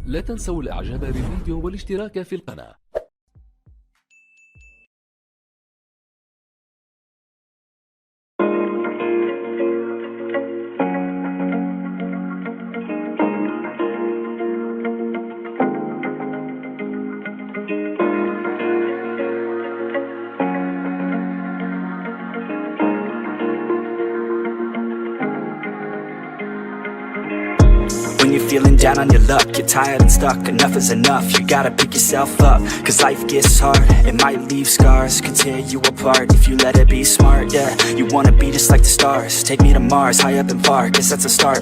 لا تنسوا الاعجاب بالفيديو والاشتراك في القناة. When you're feeling down on your luck, you're tired and stuck, enough is enough. You gotta pick yourself up, cause life gets hard. It might leave scars, could tear you apart if you let it be smart, yeah. You wanna be just like the stars, take me to Mars, high up and far, guess that's a start,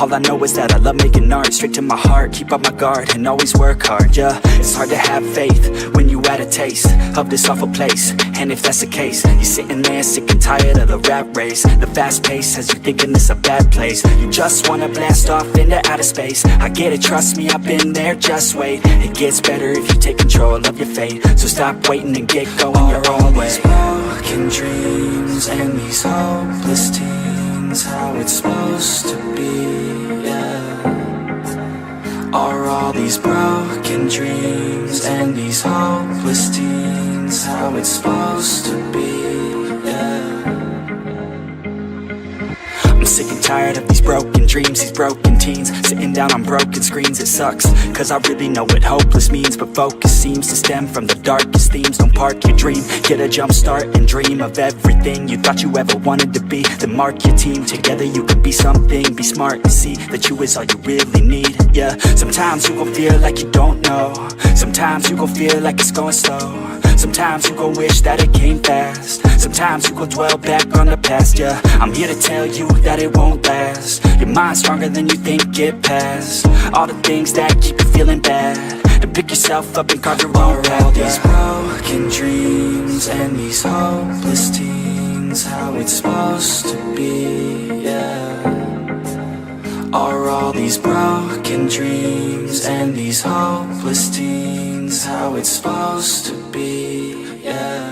All I know is that I love making art, straight to my heart, keep up my guard, and always work hard, yeah. It's hard to have faith when you had a taste of this awful place, and if that's the case, you're sitting there sick and tired of the rat race. The fast pace has you thinking this a bad place. You just wanna blast off into outer space. I get it, trust me, I've been there, just wait. It gets better if you take control of your fate. So stop waiting and get going your own way. These broken dreams and these hopeless teens, how it's supposed to be, yeah. Are all these broken dreams and these hopeless teens, how it's supposed to be, yeah. I'm sick and tired of these broken dreams, these broken teens, sitting down on broken screens. It sucks, cause I really know what hopeless means, but focus seems to stem from the darkest themes. Don't park your dream, get a jump start and dream of everything you thought you ever wanted to be. Then mark your team, together you can be something. Be smart and see that you is all you really need, yeah. Sometimes you gon' feel like you don't know, sometimes you gon' feel like it's going slow, sometimes you gon' wish that it came fast, sometimes you gon' dwell back on the past, yeah. I'm here to tell you that it won't last. Your mind's stronger than you think, get past all the things that keep you feeling bad, to pick yourself up and carve your own path. All these broken dreams and these hopeless teens, how it's supposed to be, yeah. Are all these broken dreams and these hopeless teens, how it's supposed to be, yeah.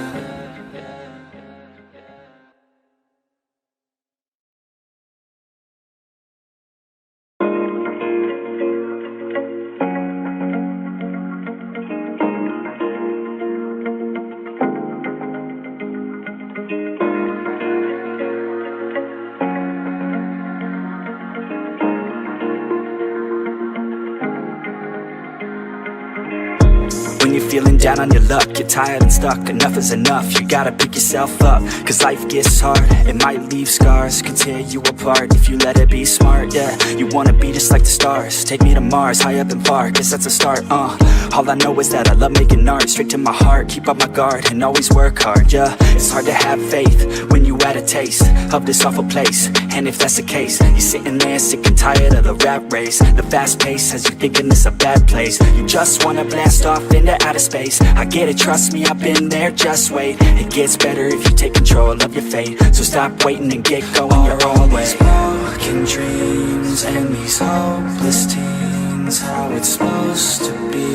When you're feeling down on your luck, you're tired and stuck, enough is enough. You gotta pick yourself up, cause life gets hard. It might leave scars, could tear you apart if you let it be smart, yeah. You wanna be just like the stars, take me to Mars, high up and far, guess that's a start, All I know is that I love making art, straight to my heart, keep up my guard, and always work hard, yeah. It's hard to have faith when you had a taste of this awful place, and if that's the case, you're sitting there sick and tired of the rat race. The fast pace has you thinking this a bad place. You just wanna blast off into outer space. I get it, trust me, I've been there, just wait. It gets better if you take control of your fate. So stop waiting and get going your own way. These broken dreams and these hopeless teens, how it's supposed to be,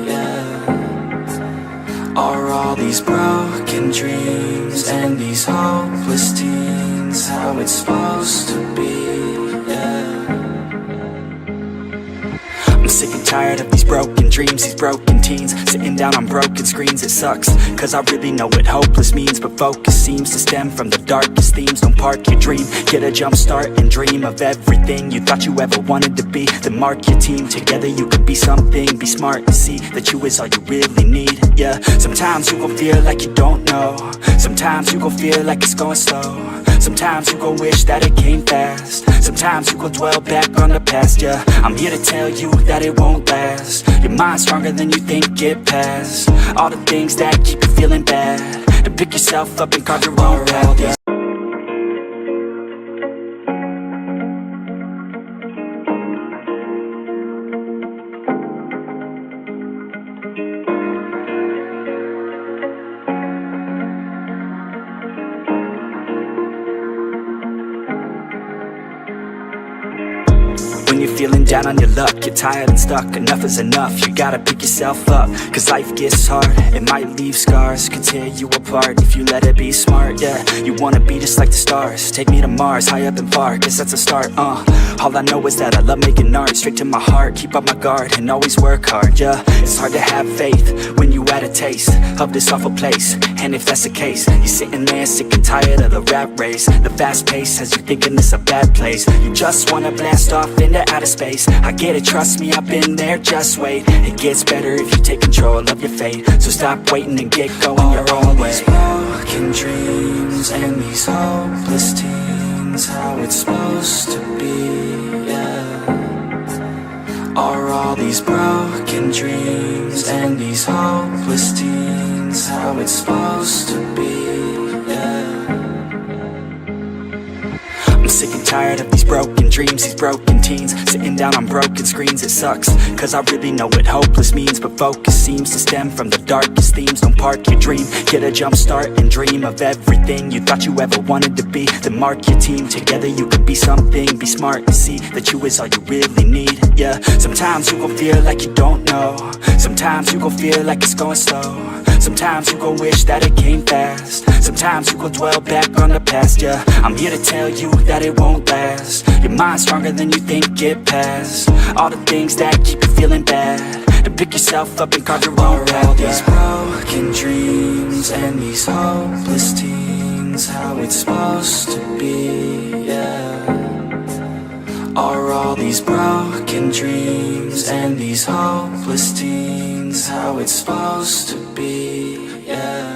yeah. Are all these broken dreams and these hopeless teens, how it's supposed to be, yeah. I'm sick and tired of these broken dreams, these broken teens, sitting down on broken screens. It sucks, cause I really know what hopeless means, but focus seems to stem from the darkest themes. Don't park your dream, get a jump start and dream of everything you thought you ever wanted to be. Then mark your team, together you can be something. Be smart and see that you is all you really need, yeah. Sometimes you gon' feel like you don't know, sometimes you gon' feel like it's going slow, sometimes you gon' wish that it came fast, sometimes you gon' dwell back on the past, yeah. I'm here to tell you that it won't last. Your mind's stronger than you think, get past all the things that keep you feeling bad, to pick yourself up and carve your own path, yeah. feeling down on your luck, you're tired and stuck, enough is enough. You gotta pick yourself up, cause life gets hard. It might leave scars, could tear you apart if you let it be smart, yeah. You wanna be just like the stars, take me to Mars, high up and far, guess that's a start, All I know is that I love making art, straight to my heart, keep up my guard and always work hard, yeah. It's hard to have faith when you had a taste of this awful place, and if that's the case, you're sitting there sick and tired of the rat race. The fast pace has you thinking it's a bad place. You just wanna blast off into outer space. I get it, trust me, I've been there, just wait. It gets better if you take control of your fate. So stop waiting and get going your own way. These broken dreams and these hopeless teens, how it's supposed to be, yeah. Are all these broken dreams and these hopeless teens how it's supposed to be, yeah. I'm sick and tired of these broken dreams, these broken teens, sitting down on broken screens. It sucks, cause I really know what hopeless means, but focus seems to stem from the darkest themes. Don't park your dream, get a jump start and dream of everything you thought you ever wanted to be. Then mark your team, together you could be something. Be smart and see that you is all you really need, yeah. Sometimes you gon' feel like you don't know, sometimes you gon' feel like it's going slow, sometimes you gon' wish that it came fast, sometimes you gon' dwell back on the past, yeah. I'm here to tell you that it won't last. Your mind's stronger than you think, get past all the things that keep you feeling bad, to pick yourself up and carve your own path, yeah. These broken dreams and these hopeless teens, how it's supposed to be, yeah. Are all these broken dreams and these hopeless teens how it's supposed to be, yeah.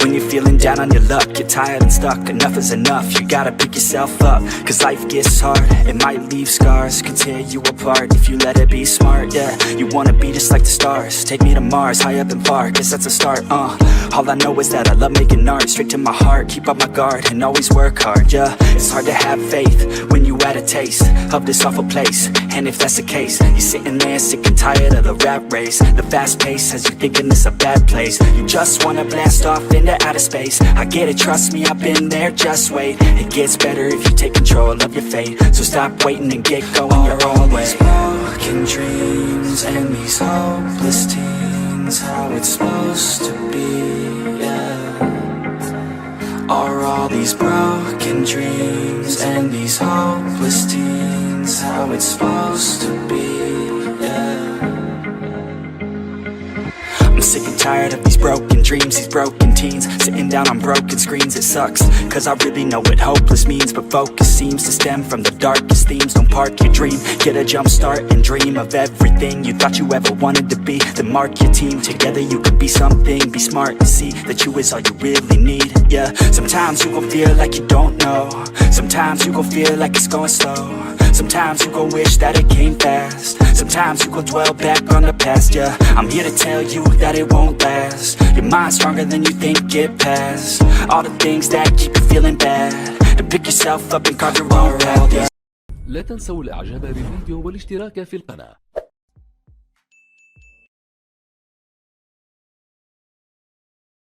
When you're feeling down on your luck, you're tired and stuck, enough is enough. You gotta pick yourself up, cause life gets hard. It might leave scars, could tear you apart if you let it be smart, yeah. You wanna be just like the stars, take me to Mars, high up and far, guess that's a start, All I know is that I love making art, straight to my heart, keep up my guard and always work hard, yeah. It's hard to have faith when you had a taste of this awful place, and if that's the case, you're sitting there sick and tired of the rat race. The fast pace has you thinking it's a bad place. You just wanna blast off into outer space. I get it, trust me, I've been there, just wait. It gets better if you take control of your fate. So stop waiting and get going your own way. These broken dreams and these hopeless teens, how it's supposed to be, yeah. Are all these broken dreams and these hopeless teens how it's supposed to be, yeah. I'm sick and tired of these broken dreams, these broken teens, sitting down on broken screens. It sucks, cause I really know what hopeless means, but focus seems to stem from the darkest themes. Don't park your dream, get a jump start and dream of everything you thought you ever wanted to be. Then mark your team, together you could be something. Be smart and see that you is all you really need, yeah. Sometimes you gon' feel like you don't know, sometimes you gon' feel like it's going slow, sometimes you gon' wish that it came fast, sometimes you gon' dwell back on the past, yeah. I'm here to tell you that it won't last. Your mind's stronger than you think, get past all the things that keep you feeling bad, to pick yourself up and carve your own path, yeah. لا تنسوا الاعجاب بالفيديو والاشتراك في القناة.